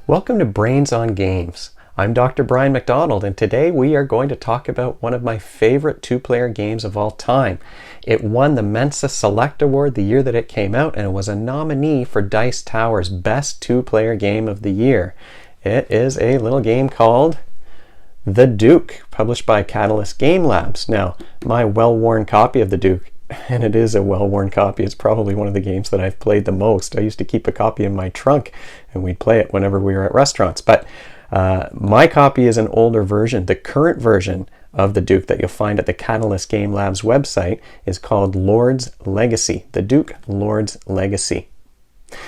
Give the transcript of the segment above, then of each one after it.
Welcome to Brains on Games. I'm Dr. Brian McDonald, and today we are going to talk about one of my favorite two-player games of all time. It won the Mensa Select Award the year that it came out, and it was a nominee for Dice Tower's Best Two-Player Game of the Year. It is a little game called The Duke, published by Catalyst Game Labs. Now, my well-worn copy of The Duke, and it is a well-worn copy. It's probably one of the games that I've played the most. I used to keep a copy in my trunk and we'd play it whenever we were at restaurants. But my copy is an older version. The current version of the Duke that you'll find at the Catalyst Game Labs website is called Lord's Legacy. The Duke Lord's Legacy.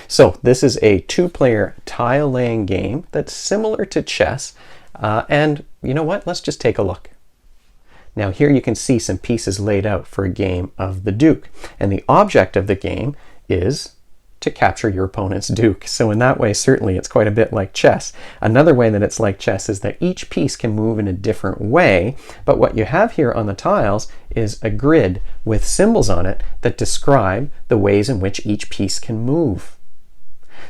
So this is a two-player tile-laying game that's similar to chess. And you know what? Let's just take a look. Now here you can see some pieces laid out for a game of the Duke. And the object of the game is to capture your opponent's Duke. So in that way, certainly it's quite a bit like chess. Another way that it's like chess is that each piece can move in a different way, but what you have here on the tiles is a grid with symbols on it that describe the ways in which each piece can move.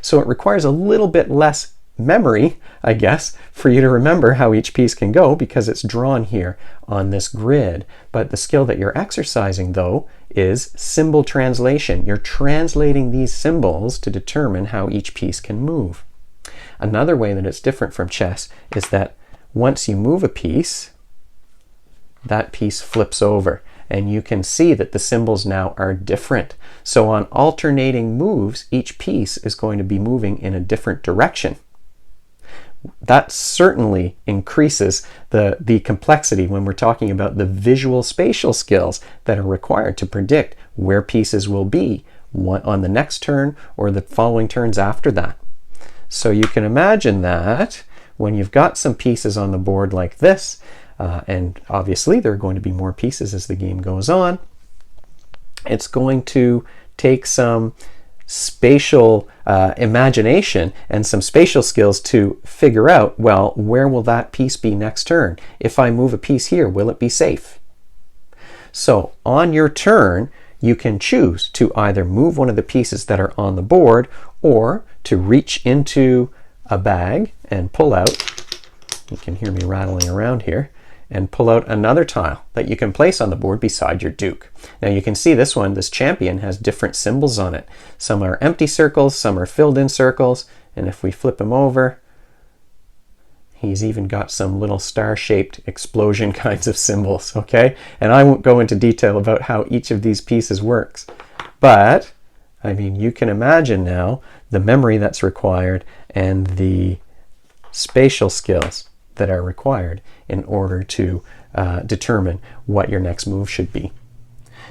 So it requires a little bit less memory, I guess, for you to remember how each piece can go because it's drawn here on this grid. But the skill that you're exercising, though, is symbol translation. You're translating these symbols to determine how each piece can move. Another way that it's different from chess is that once you move a piece, that piece flips over. And you can see that the symbols now are different. So on alternating moves, each piece is going to be moving in a different direction. That certainly increases the complexity when we're talking about the visual spatial skills that are required to predict where pieces will be on the next turn or the following turns after that. So you can imagine that when you've got some pieces on the board like this, and obviously there are going to be more pieces as the game goes on, it's going to take some spatial imagination and some spatial skills to figure out, well, where will that piece be next turn? If I move a piece here, will it be safe? So on your turn, you can choose to either move one of the pieces that are on the board or to reach into a bag and pull out, you can hear me rattling around here, and pull out another tile that you can place on the board beside your Duke. Now you can see this one, this champion, has different symbols on it. Some are empty circles, some are filled in circles, and if we flip him over, he's even got some little star-shaped explosion kinds of symbols, okay? And I won't go into detail about how each of these pieces works, but I mean, you can imagine now the memory that's required and the spatial skills that are required in order to determine what your next move should be.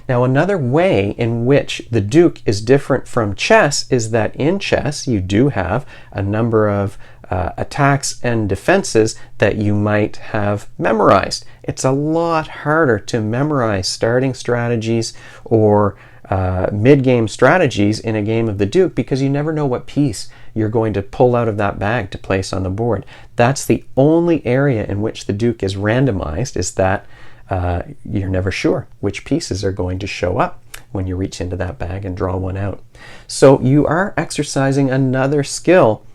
Now, another way in which the Duke is different from chess is that in chess you do have a number of attacks and defenses that you might have memorized. It's a lot harder to memorize starting strategies or mid-game strategies in a game of the Duke because you never know what piece you're going to pull out of that bag to place on the board. That's the only area in which the Duke is randomized, is that you're never sure which pieces are going to show up when you reach into that bag and draw one out. So you are exercising another skill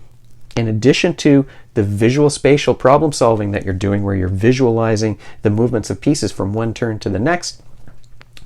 in addition to the visual spatial problem solving that you're doing, where you're visualizing the movements of pieces from one turn to the next.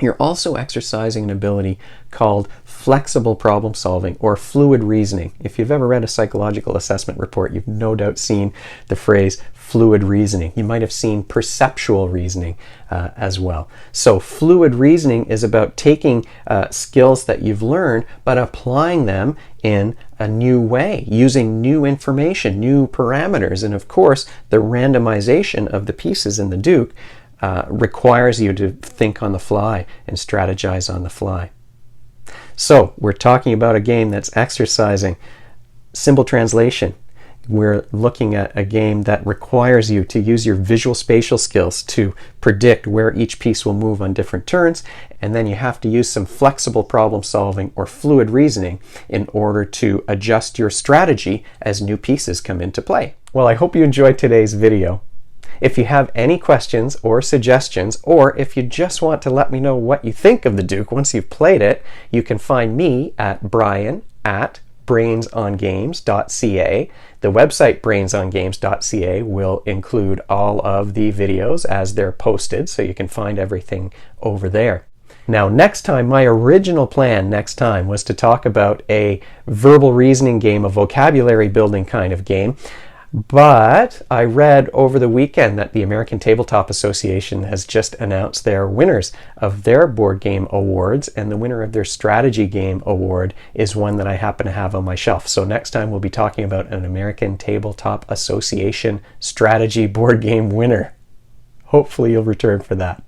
You're also exercising an ability called flexible problem solving or fluid reasoning. If you've ever read a psychological assessment report, you've no doubt seen the phrase fluid reasoning. You might have seen perceptual reasoning as well. So fluid reasoning is about taking skills that you've learned but applying them in a new way, using new information, new parameters. And of course, the randomization of the pieces in the Duke requires you to think on the fly and strategize on the fly. So we're talking about a game that's exercising symbol translation. We're looking at a game that requires you to use your visual spatial skills to predict where each piece will move on different turns, and then you have to use some flexible problem solving or fluid reasoning in order to adjust your strategy as new pieces come into play. Well, I hope you enjoyed today's video. If you have any questions or suggestions, or if you just want to let me know what you think of the Duke once you've played it, you can find me at Brian at brainsongames.ca. The website brainsongames.ca will include all of the videos as they're posted, so you can find everything over there. Now, next time, my original plan next time was to talk about a verbal reasoning game, a vocabulary building kind of game. But I read over the weekend that the American Tabletop Association has just announced their winners of their board game awards, and the winner of their strategy game award is one that I happen to have on my shelf. So next time we'll be talking about an American Tabletop Association strategy board game winner. Hopefully you'll return for that.